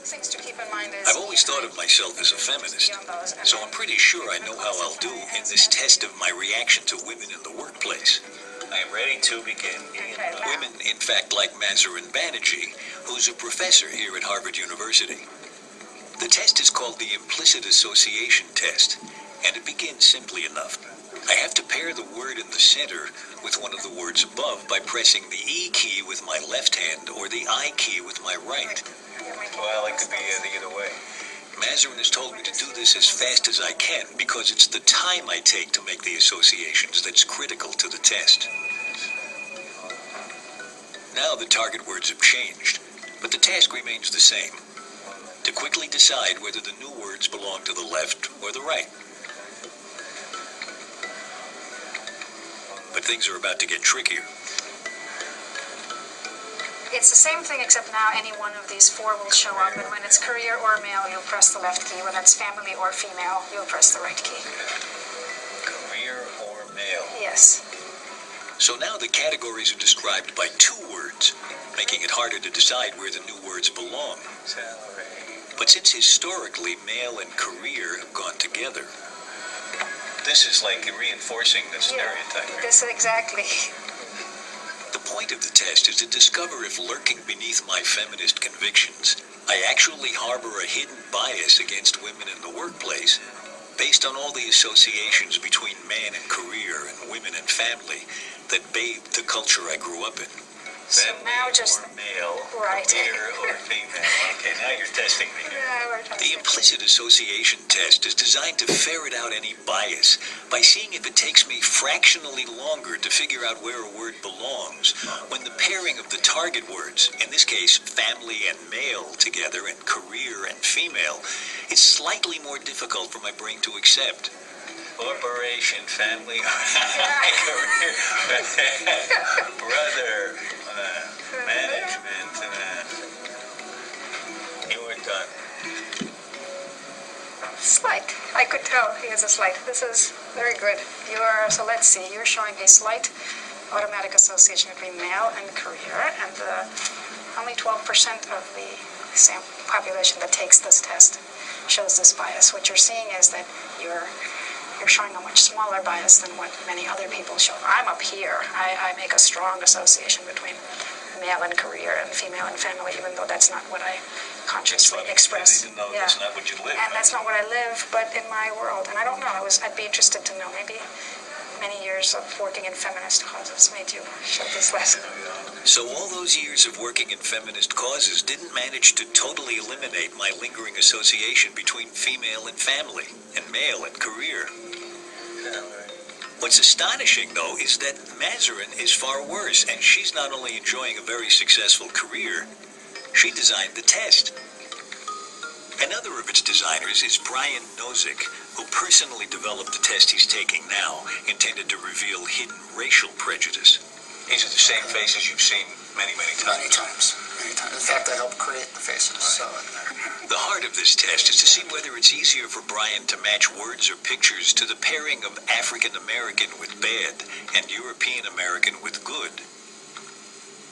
things to keep in mind is... I've always thought of myself as a feminist, so I'm pretty sure I know how I'll do in this test of my reaction to women in the workplace. I am ready to begin. Okay, Women, in fact, like Mazarin Banerjee, who's a professor here at Harvard University. The test is called the Implicit Association Test, and it begins simply enough. I have to pair the word in the center with one of the words above by pressing the E key with my left hand or the I key with my right. Well, it could be either way. Mazarin has told me to do this as fast as I can because it's the time I take to make the associations that's critical to the test. Now the target words have changed, but the task remains the same. To quickly decide whether the new words belong to the left or the right. But things are about to get trickier. It's the same thing, except now any one of these four will show up, and when it's career or male, you'll press the left key. When it's family or female, you'll press the right key. Career or male? Yes. So now the categories are described by two words, making it harder to decide where the new words belong. Salary. But since historically male and career have gone together... This is like reinforcing the stereotype. Yeah, this exactly. The point of the test is to discover if lurking beneath my feminist convictions, I actually harbor a hidden bias against women in the workplace based on all the associations between man and career and women and family that bathed the culture I grew up in. So now just... Or male, right. career or female. Okay, now you're testing me here. Yeah, we're The Implicit Association Test is designed to ferret out any bias by seeing if it takes me fractionally longer to figure out where a word belongs when the pairing of the target words, in this case family and male together and career and female, is slightly more difficult for my brain to accept. Corporation, family, career, brother, management, you are done. Slight. I could tell he has a slight. This is very good. You are, so let's see, you're showing a slight automatic association between male and career, and only 12% of the population that takes this test shows this bias. What you're seeing is that you're showing a much smaller bias than what many other people show. I'm up here. I make a strong association between male and career and female and family, even though that's not what I consciously express. That's not what you live. And that's not what I live, but in my world. And I don't know. I'd be interested to know. Maybe many years of working in feminist causes made you show this lesson. So all those years of working in feminist causes didn't manage to totally eliminate my lingering association between female and family, and male and career. What's astonishing, though, is that Mazarin is far worse, and she's not only enjoying a very successful career, she designed the test. Another of its designers is Brian Nozick, who personally developed the test he's taking now, intended to reveal hidden racial prejudice. These are the same faces you've seen many, many times. Many times. In fact, I helped create the faces. So The heart of this test is to see whether it's easier for Brian to match words or pictures to the pairing of African American with bad and European American with good.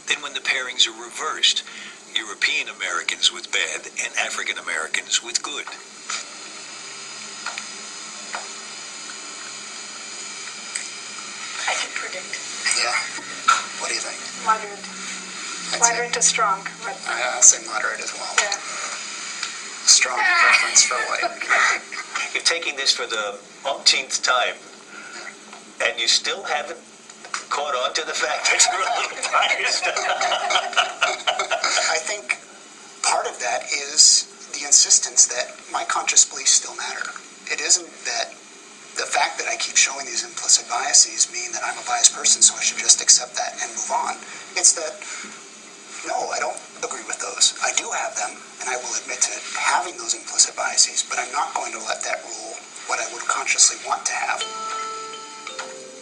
Then when the pairings are reversed, European Americans with bad and African Americans with good. I can predict. yeah. What do you think? Moderate. I'd Moderate to strong. But, I'll say moderate as well. yeah. Strong preference for white. You're taking this for the umpteenth time, and you still haven't caught on to the fact that you're a little biased. I think part of that is the insistence that my conscious beliefs still matter. It isn't that the fact that I keep showing these implicit biases mean that I'm a biased person, so I should just accept that and move on. It's that, no, I don't agree with those. I do have them, and I will admit to having those implicit biases, but I'm not going to let that rule what I would consciously want to have.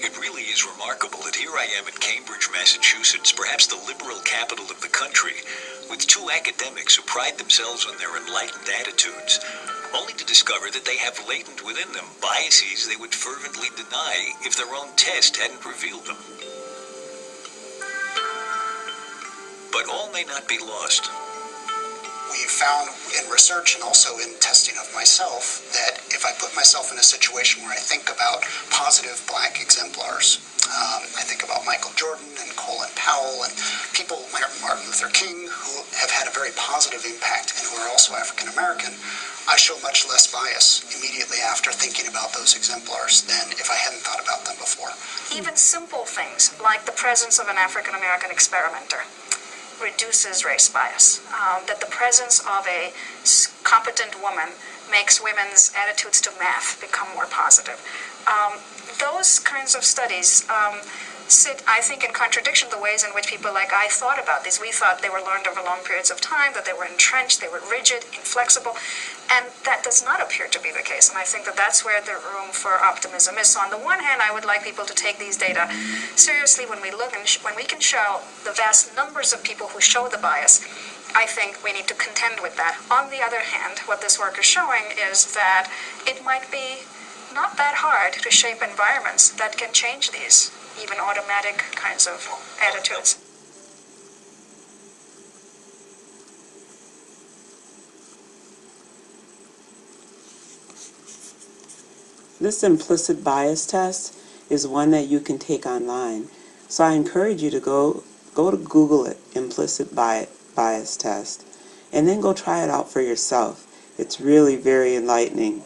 It really is remarkable that here I am in Cambridge, Massachusetts, perhaps the liberal capital of the country, with two academics who pride themselves on their enlightened attitudes, only to discover that they have latent within them biases they would fervently deny if their own test hadn't revealed them. But all may not be lost. we've found in research and also in testing of myself that if I put myself in a situation where I think about positive black exemplars, I think about Michael Jordan and Colin Powell and people like Martin Luther King who have had a very positive impact and who are also African American, I show much less bias immediately after thinking about those exemplars than if I hadn't thought about them before. Even simple things like the presence of an African American experimenter reduces race bias. That the presence of a competent woman makes women's attitudes to math become more positive. Those kinds of studies sit, I think, in contradiction to the ways in which people like I thought about these. We thought they were learned over long periods of time, that they were entrenched, they were rigid, inflexible, and that does not appear to be the case. And I think that that's where the room for optimism is. So on the one hand, I would like people to take these data seriously when we look and when we can show the vast numbers of people who show the bias. I think we need to contend with that. On the other hand, what this work is showing is that it might be not that hard to shape environments that can change these, even automatic kinds of attitudes. This implicit bias test is one that you can take online. So I encourage you to go to Google it, implicit bias test, and then go try it out for yourself. It's really very enlightening.